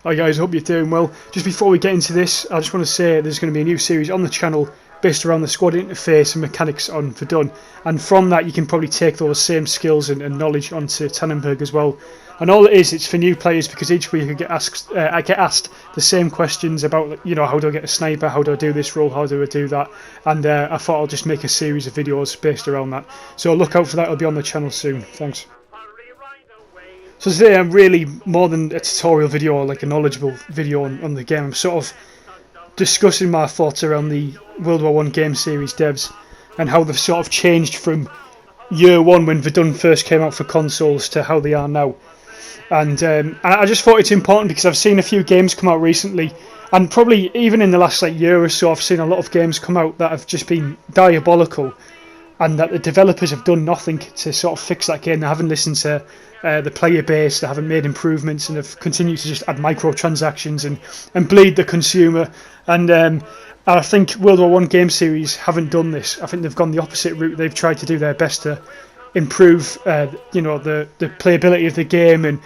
Hi guys, hope you're doing well. Just before we get into this, I just want to say there's going to be a new series on the channel based around the squad interface and mechanics on Verdun, and from that you can probably take those same skills and knowledge onto Tannenberg as well. And all it is, it's for new players because each week I get asked the same questions about, how do I get a sniper, how do I do this role, how do I do that, and I thought I'll just make a series of videos based around that. So look out for that, it'll be on the channel soon. Thanks. So today I'm really more than a tutorial video or like a knowledgeable video on the game. I'm sort of discussing my thoughts around the WW1 Game Series Devs and how they've sort of changed from year one when Verdun first came out for consoles to how they are now. And I just thought it's important because I've seen a few games come out recently, and probably even in the last year or so I've seen a lot of games come out that have just been diabolical, and that the developers have done nothing to sort of fix that game. They haven't listened to the player base, they haven't made improvements, and have continued to just add microtransactions and bleed the consumer. And I think WW1 Game Series haven't done this. I think they've gone the opposite route. They've tried to do their best to improve the playability of the game and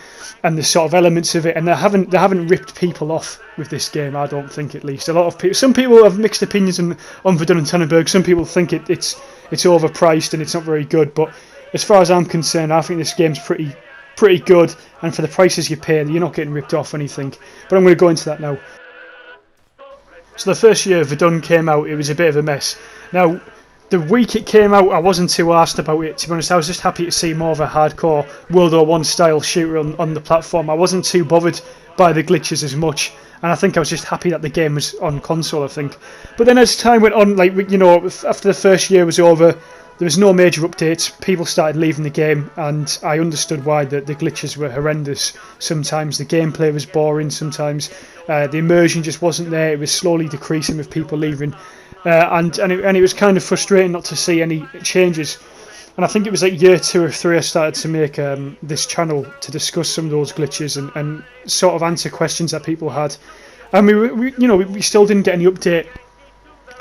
the sort of elements of it, and they haven't ripped people off with this game. I don't think, at least. A lot of people, some people have mixed opinions on Verdun and Tannenberg. Some people think it's overpriced and it's not very good, but as far as I'm concerned, I think this game's pretty good, and for the prices you pay, you're not getting ripped off anything. But I'm going to go into that now. So the first year Verdun came out, it was a bit of a mess. Now, the week it came out, I wasn't too arsed about it, to be honest. I was just happy to see more of a hardcore World War I style shooter on the platform. I wasn't too bothered by the glitches as much, and I think I was just happy that the game was on console, I think. But then as time went on, after the first year was over, there was no major updates. People started leaving the game, and I understood why. The glitches were horrendous. Sometimes the gameplay was boring, sometimes the immersion just wasn't there. It was slowly decreasing with people leaving. And it was kind of frustrating not to see any changes. And I think it was like year 2 or 3 I started to make this channel to discuss some of those glitches and sort of answer questions that people had. And we still didn't get any update.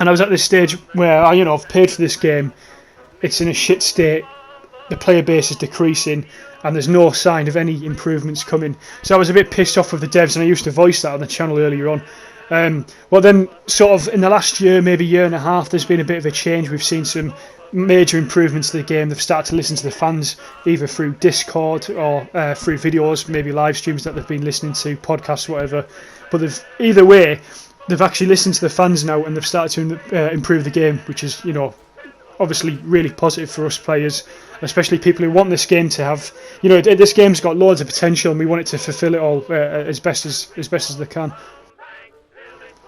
And I was at this stage where I've paid for this game. It's in a shit state. The player base is decreasing, and there's no sign of any improvements coming. So I was a bit pissed off with the devs, and I used to voice that on the channel earlier on. Well, then, sort of in the last year, maybe year and a half, there's been a bit of a change. We've seen some major improvements to the game. They've started to listen to the fans, either through Discord or through videos, maybe live streams that they've been listening to, podcasts, whatever. But either way, they've actually listened to the fans now, and they've started to improve the game, which is, obviously really positive for us players, especially people who want this game to have, this game's got loads of potential, and we want it to fulfill it all as best as they can.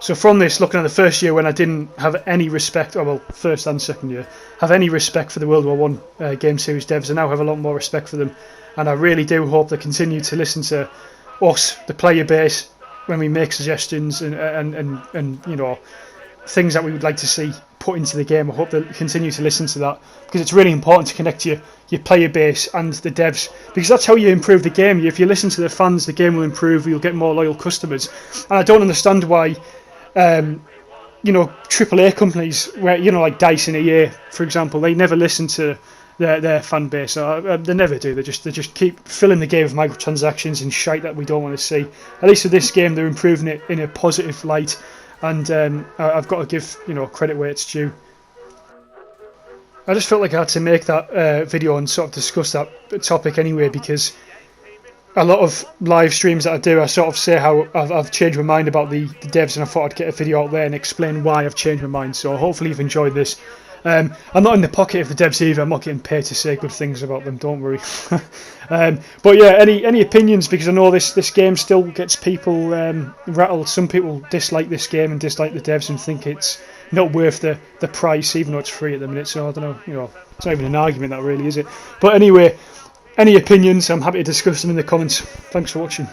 So from this, looking at the first year when I didn't have any respect, first and second year, have any respect for the World War I Game Series devs, I now have a lot more respect for them, and I really do hope they continue to listen to us, the player base, when we make suggestions and things that we would like to see put into the game. I hope they continue to listen to that, because it's really important to connect your player base and the devs, because that's how you improve the game. If you listen to the fans, the game will improve, you'll get more loyal customers. And I don't understand why AAA companies, where like DICE and EA, for example, they never listen to their fan base. They never do. They just keep filling the game with microtransactions and shite that we don't want to see. At least with this game, they're improving it in a positive light, and I've got to give credit where it's due. I just felt like I had to make that video and sort of discuss that topic anyway, because a lot of live streams that I do, I sort of say how I've changed my mind about the devs, and I thought I'd get a video out there and explain why I've changed my mind. So hopefully you've enjoyed this. I'm not in the pocket of the devs either. I'm not getting paid to say good things about them, don't worry. But yeah, any opinions, because I know this game still gets people rattled. Some people dislike this game and dislike the devs and think it's not worth the price, even though it's free at the minute. So I don't know, it's not even an argument, that really, is it? But anyway, any opinions, I'm happy to discuss them in the comments. Thanks for watching.